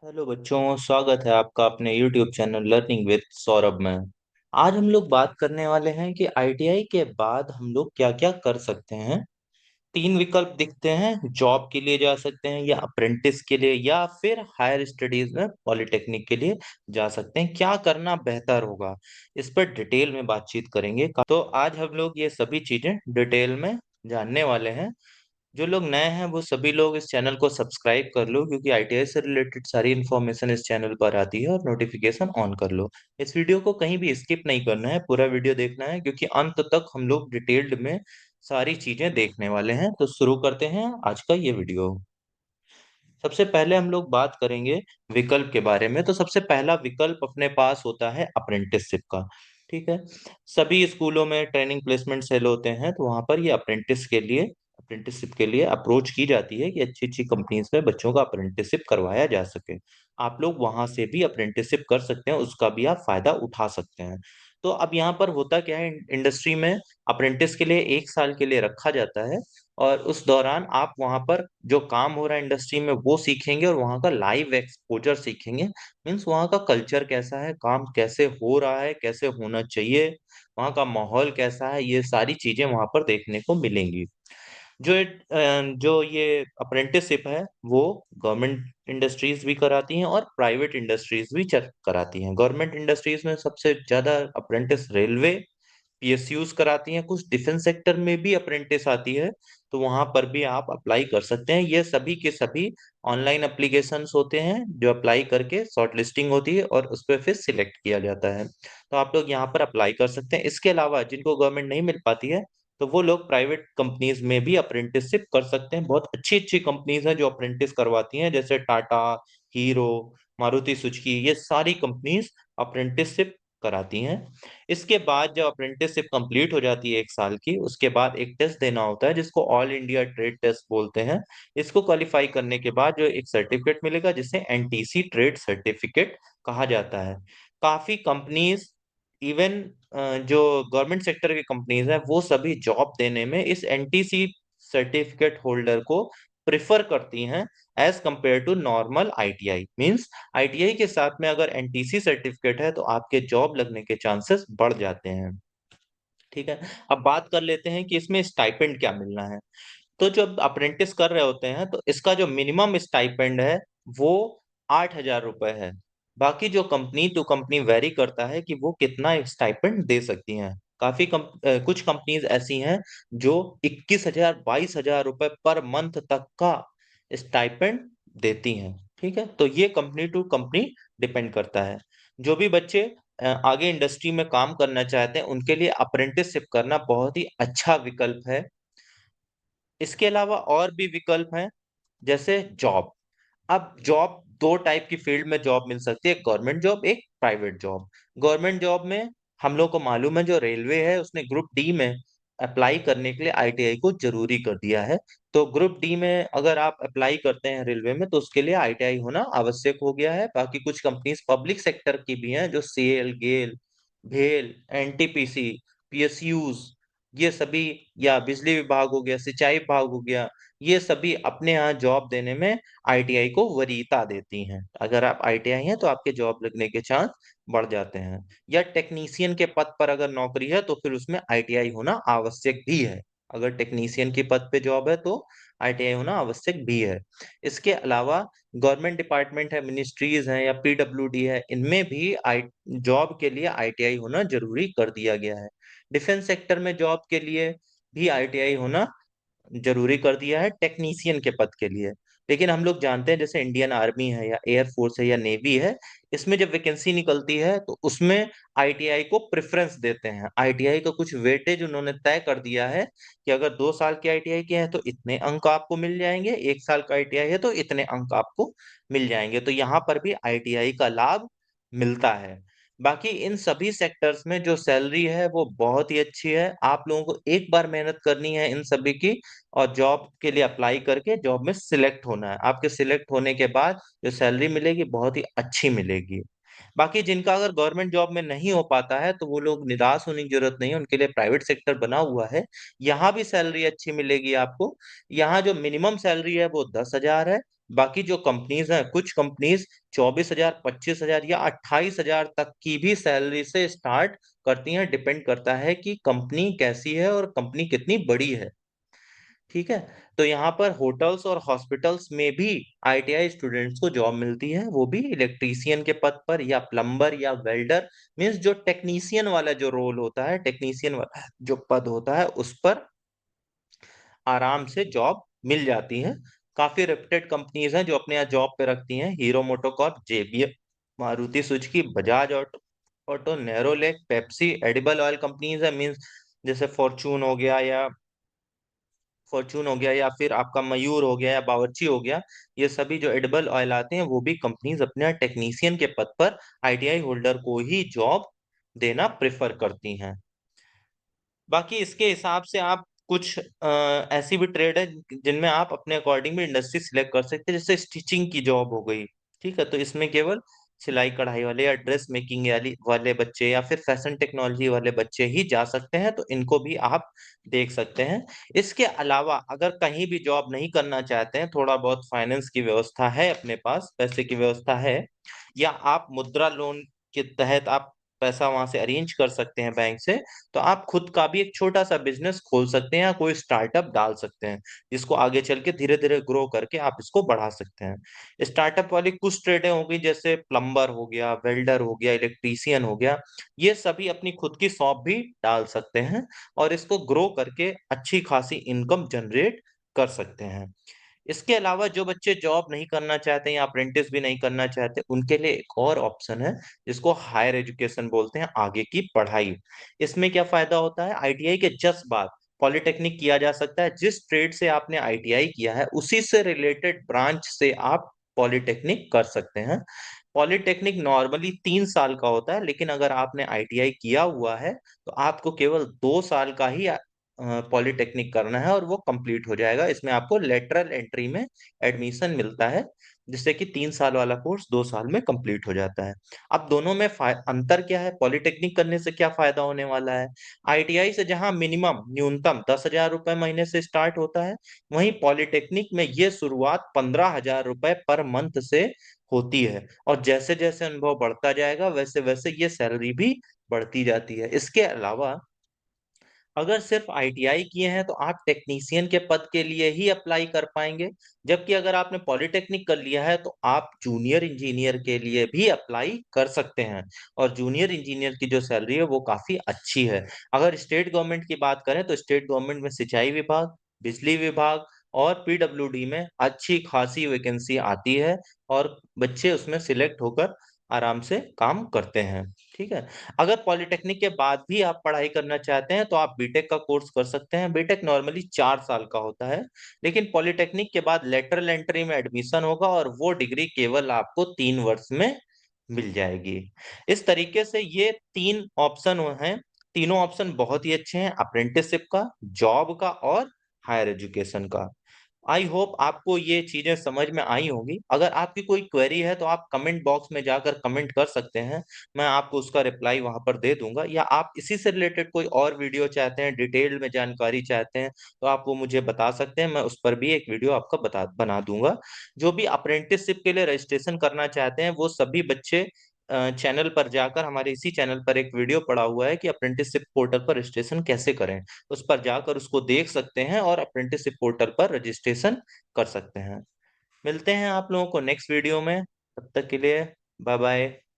Hello बच्चों, स्वागत है आपका अपने YouTube channel learning with Saurabh में। आज हम लोग बात करने वाले हैं कि आईटीआई के बाद हम लोग क्या क्या कर सकते हैं। तीन विकल्प दिखते हैं। जॉब के लिए जा सकते हैं, या अप्रेंटिस के लिए, या फिर हायर स्टडीज में पॉलिटेक्निक के लिए जा सकते हैं। क्या करना बेहतर होगा, इस पर डिटेल में बातचीत करेंगे। तो आज हम लोग ये सभी चीजें डिटेल में जानने वाले हैं। जो लोग नए हैं वो सभी लोग इस चैनल को सब्सक्राइब कर लो, क्योंकि आईटीआई से रिलेटेड सारी इन्फॉर्मेशन इस चैनल पर आती है, और नोटिफिकेशन ऑन कर लो। इस वीडियो को कहीं भी स्किप नहीं करना है, पूरा वीडियो देखना है, क्योंकि अंत तक हम लोग डिटेल्ड में सारी चीजें देखने वाले हैं। तो शुरू करते हैं आज का ये वीडियो। सबसे पहले हम लोग बात करेंगे विकल्प के बारे में। तो सबसे पहला विकल्प अपने पास होता है अप्रेंटिसशिप का। ठीक है। सभी स्कूलों में ट्रेनिंग प्लेसमेंट सेल होते हैं, तो वहां पर ये अप्रेंटिसशिप के लिए अप्रोच की जाती है कि अच्छी अच्छी कंपनीज में बच्चों का अप्रेंटिसशिप करवाया जा सके। आप लोग वहां से भी अप्रेंटिसशिप कर सकते हैं, उसका भी आप फायदा उठा सकते हैं। तो अब यहाँ पर होता क्या है, इंडस्ट्री में अप्रेंटिस के लिए 1 साल के लिए रखा जाता है, और उस दौरान आप वहां पर जो काम हो रहा है इंडस्ट्री में वो सीखेंगे, और वहां का लाइव एक्सपोजर सीखेंगे। मीन्स वहां का कल्चर कैसा है, काम कैसे हो रहा है, कैसे होना चाहिए, वहां का माहौल कैसा है, ये सारी चीजें वहां पर देखने को मिलेंगी। जो ये अप्रेंटिसशिप है वो गवर्नमेंट इंडस्ट्रीज भी कराती हैं और प्राइवेट इंडस्ट्रीज भी कराती हैं। गवर्नमेंट इंडस्ट्रीज में सबसे ज्यादा अप्रेंटिस रेलवे, पीएसयूज कराती हैं। कुछ डिफेंस सेक्टर में भी अप्रेंटिस आती है, तो वहां पर भी आप अप्लाई कर सकते हैं। ये सभी के सभी ऑनलाइन एप्लीकेशंस होते हैं, जो अप्लाई करके शॉर्ट लिस्टिंग होती है और उस पर फिर सिलेक्ट किया जाता है। तो आप लोग यहाँ पर अप्लाई कर सकते हैं। इसके अलावा जिनको गवर्नमेंट नहीं मिल पाती है, तो वो लोग प्राइवेट कंपनीज में भी अप्रेंटिसशिप कर सकते हैं। बहुत अच्छी अच्छी कंपनीज हैं जो अप्रेंटिस करवाती हैं, जैसे टाटा, हीरो, मारुति सुजुकी, ये सारी कंपनीज अप्रेंटिसशिप कराती हैं। इसके बाद जब अप्रेंटिसशिप कंप्लीट हो जाती है 1 साल की, उसके बाद एक टेस्ट देना होता है जिसको ऑल इंडिया ट्रेड टेस्ट बोलते हैं। इसको क्वालिफाई करने के बाद जो एक सर्टिफिकेट मिलेगा, जिसे एनटीसी ट्रेड सर्टिफिकेट कहा जाता है। काफी कंपनीज, इवन जो गवर्नमेंट सेक्टर की कंपनीज है, वो सभी जॉब देने में इस एनटीसी सर्टिफिकेट होल्डर को प्रिफर करती हैं, as compare to normal ITI. Means ITI के साथ में अगर एनटीसी सर्टिफिकेट है, तो आपके जॉब लगने के चांसेस बढ़ जाते हैं। ठीक है। अब बात कर लेते हैं कि इसमें स्टाइपेंड क्या मिलना है। तो जब अप्रेंटिस कर रहे होते हैं, तो इसका जो मिनिमम स्टाइपेंड है वो 8,000 रुपए है। बाकी जो कंपनी टू कंपनी वेरी करता है कि वो कितना स्टाइपेंड दे सकती हैं। कुछ कंपनीज ऐसी हैं जो 21,000 22,000 रुपए पर मंथ तक का स्टाइपेंड देती हैं। ठीक है। तो ये कंपनी टू कंपनी डिपेंड करता है। जो भी बच्चे आगे इंडस्ट्री में काम करना चाहते हैं, उनके लिए अप्रेंटिसशिप करना बहुत ही अच्छा विकल्प है। इसके अलावा और भी विकल्प हैं, जैसे जॉब। अब जॉब, दो टाइप की फील्ड में जॉब मिल सकती है, गवर्नमेंट जॉब, एक प्राइवेट जॉब। गवर्नमेंट जॉब में हम लोग को मालूम है, जो रेलवे है उसने ग्रुप डी में अप्लाई करने के लिए आईटीआई को जरूरी कर दिया है। तो ग्रुप डी में अगर आप अप्लाई करते हैं रेलवे में, तो उसके लिए आईटीआई होना आवश्यक हो गया है। बाकी कुछ कंपनीज पब्लिक सेक्टर की भी हैं, जो सीएल, गेल, भेल, एनटीपीसी, पीएसयूज, ये सभी, या बिजली विभाग हो गया, सिंचाई विभाग हो गया, ये सभी अपने यहाँ जॉब देने में आईटीआई को वरीयता देती हैं। अगर आप आईटीआई हैं तो आपके जॉब लगने के चांस बढ़ जाते हैं। या टेक्नीशियन के पद पर अगर नौकरी है, तो फिर उसमें आईटीआई होना आवश्यक भी है। अगर टेक्नीशियन के पद पे जॉब है, तो आईटीआई होना आवश्यक भी है। इसके अलावा गवर्नमेंट डिपार्टमेंट है, मिनिस्ट्रीज हैं, या पीडब्ल्यूडी है, इनमें भी आई जॉब के लिए आईटीआई होना जरूरी कर दिया गया है। डिफेंस सेक्टर में जॉब के लिए भी आईटीआई होना जरूरी कर दिया है, टेक्नीशियन के पद के लिए। लेकिन हम लोग जानते हैं, जैसे इंडियन आर्मी है, या एयरफोर्स है, या नेवी है, इसमें जब वैकेंसी निकलती है, तो उसमें आईटीआई को प्रेफरेंस देते हैं। आईटीआई का कुछ वेटेज उन्होंने तय कर दिया है कि अगर 2 साल की आईटीआई के हैं तो इतने अंक आपको मिल जाएंगे, 1 साल का आईटीआई है तो इतने अंक आपको मिल जाएंगे। तो यहाँ पर भी आईटीआई का लाभ मिलता है। बाकी इन सभी सेक्टर्स में जो सैलरी है वो बहुत ही अच्छी है। आप लोगों को एक बार मेहनत करनी है इन सभी की, और जॉब के लिए अप्लाई करके जॉब में सिलेक्ट होना है। आपके सिलेक्ट होने के बाद जो सैलरी मिलेगी बहुत ही अच्छी मिलेगी। बाकी जिनका अगर गवर्नमेंट जॉब में नहीं हो पाता है, तो वो लोग निराश होने की जरूरत नहीं है, उनके लिए प्राइवेट सेक्टर बना हुआ है। यहाँ भी सैलरी अच्छी मिलेगी आपको। यहाँ जो मिनिमम सैलरी है वो 10,000 है, बाकी जो कंपनीज हैं, कुछ कंपनीज 24,000, 25,000 या 28,000 तक की भी सैलरी से स्टार्ट करती हैं। डिपेंड करता है कि कंपनी कैसी है और कंपनी कितनी बड़ी है। ठीक है। तो यहाँ पर होटल्स और हॉस्पिटल्स में भी आईटीआई स्टूडेंट्स को जॉब मिलती है, वो भी इलेक्ट्रीशियन के पद पर या प्लम्बर या वेल्डर, मीन्स जो टेक्नीशियन वाला जो रोल होता है, टेक्नीशियन वाला जो पद होता है उस पर आराम से जॉब मिल जाती है। काफी रेप्यूटेड कंपनीज हैं जो अपने यहाँ जॉब पे रखती हैं। Hero MotoCorp, JBM, Maruti Suzuki, Bajaj Auto, Nerolac, Pepsi, edible oil companies है, मीन्स जैसे फॉर्चून हो गया या फिर आपका मयूर हो गया या बावर्ची हो गया। ये सभी जो एडिबल ऑयल आते हैं वो भी कंपनीज अपने टेक्नीशियन के पद पर आईटीआई होल्डर को ही जॉब देना प्रेफर करती हैं। बाकी इसके हिसाब से आप कुछ ऐसी भी ट्रेड है जिनमें आप अपने अकॉर्डिंग भी इंडस्ट्री सिलेक्ट कर सकते हैं, जैसे स्टिचिंग की जॉब हो गई। ठीक है, तो इसमें केवल सिलाई कढ़ाई वाले या ड्रेस मेकिंग वाले बच्चे या फिर फैशन टेक्नोलॉजी वाले बच्चे ही जा सकते हैं, तो इनको भी आप देख सकते हैं। इसके अलावा अगर कहीं भी जॉब नहीं करना चाहते हैं, थोड़ा बहुत फाइनेंस की व्यवस्था है, अपने पास पैसे की व्यवस्था है, या आप मुद्रा लोन के तहत आप पैसा वहां से अरेंज कर सकते हैं बैंक से, तो आप खुद का भी एक छोटा सा बिजनेस खोल सकते हैं या कोई स्टार्टअप डाल सकते हैं, जिसको आगे चल के धीरे धीरे ग्रो करके आप इसको बढ़ा सकते हैं। स्टार्टअप वाली कुछ ट्रेडें हो गई, जैसे प्लम्बर हो गया, वेल्डर हो गया, इलेक्ट्रीशियन हो गया, ये सभी अपनी खुद की शॉप भी डाल सकते हैं और इसको ग्रो करके अच्छी खासी इनकम जनरेट कर सकते हैं। इसके अलावा जो बच्चे जॉब नहीं करना चाहते या अप्रेंटिस भी नहीं करना चाहते, उनके लिए एक और ऑप्शन है जिसको हायर एजुकेशन बोलते हैं, आगे की पढ़ाई। इसमें क्या फायदा होता है, आईटीआई के जस्ट बाद पॉलिटेक्निक किया जा सकता है। जिस ट्रेड से आपने आईटीआई किया है उसी से रिलेटेड ब्रांच से आप पॉलिटेक्निक कर सकते हैं। पॉलिटेक्निक नॉर्मली 3 साल का होता है, लेकिन अगर आपने आईटीआई किया हुआ है तो आपको केवल 2 साल का ही पॉलिटेक्निक करना है और वो कंप्लीट हो जाएगा। इसमें आपको लेटरल एंट्री में एडमिशन मिलता है, जिससे कि 3 साल वाला कोर्स 2 साल में कंप्लीट हो जाता है। अब दोनों में अंतर क्या है, पॉलिटेक्निक करने से क्या फायदा होने वाला है। आईटीआई से जहां मिनिमम न्यूनतम 10,000 रुपए महीने से स्टार्ट होता है, वहीं पॉलिटेक्निक में ये शुरुआत 15,000 रुपए पर मंथ से होती है, और जैसे जैसे अनुभव बढ़ता जाएगा वैसे वैसे ये सैलरी भी बढ़ती जाती है। इसके अलावा अगर सिर्फ आईटीआई किए हैं तो आप टेक्नीशियन के पद के लिए ही अप्लाई कर पाएंगे, जबकि अगर आपने पॉलिटेक्निक कर लिया है तो आप जूनियर इंजीनियर के लिए भी अप्लाई कर सकते हैं, और जूनियर इंजीनियर की जो सैलरी है वो काफी अच्छी है। अगर स्टेट गवर्नमेंट की बात करें तो स्टेट गवर्नमेंट में सिंचाई विभाग, बिजली विभाग और पीडब्ल्यूडी में अच्छी खासी वैकेंसी आती है, और बच्चे उसमें सिलेक्ट होकर आराम से काम करते हैं। ठीक है। अगर पॉलिटेक्निक के बाद भी आप पढ़ाई करना चाहते हैं तो आप बीटेक का कोर्स कर सकते हैं। बीटेक नॉर्मली 4 साल का होता है, लेकिन पॉलिटेक्निक के बाद लेटरल एंट्री में एडमिशन होगा और वो डिग्री केवल आपको 3 वर्ष में मिल जाएगी। इस तरीके से ये 3 ऑप्शन हैं। तीनों ऑप्शन बहुत ही अच्छे हैं, अप्रेंटिसशिप का, जॉब का और हायर एजुकेशन का। आई होप आपको ये चीजें समझ में आई होंगी। अगर आपकी कोई क्वेरी है तो आप कमेंट बॉक्स में जाकर कमेंट कर सकते हैं, मैं आपको उसका रिप्लाई वहां पर दे दूंगा। या आप इसी से रिलेटेड कोई और वीडियो चाहते हैं, डिटेल में जानकारी चाहते हैं, तो आप वो मुझे बता सकते हैं, मैं उस पर भी एक वीडियो आपका बना दूंगा। जो भी अप्रेंटिसशिप के लिए रजिस्ट्रेशन करना चाहते हैं वो सभी बच्चे चैनल पर जाकर, हमारे इसी चैनल पर एक वीडियो पड़ा हुआ है कि अप्रेंटिसशिप पोर्टल पर रजिस्ट्रेशन कैसे करें, उस पर जाकर उसको देख सकते हैं और अप्रेंटिसशिप पोर्टल पर रजिस्ट्रेशन कर सकते हैं। मिलते हैं आप लोगों को नेक्स्ट वीडियो में, तब तक के लिए बाय बाय।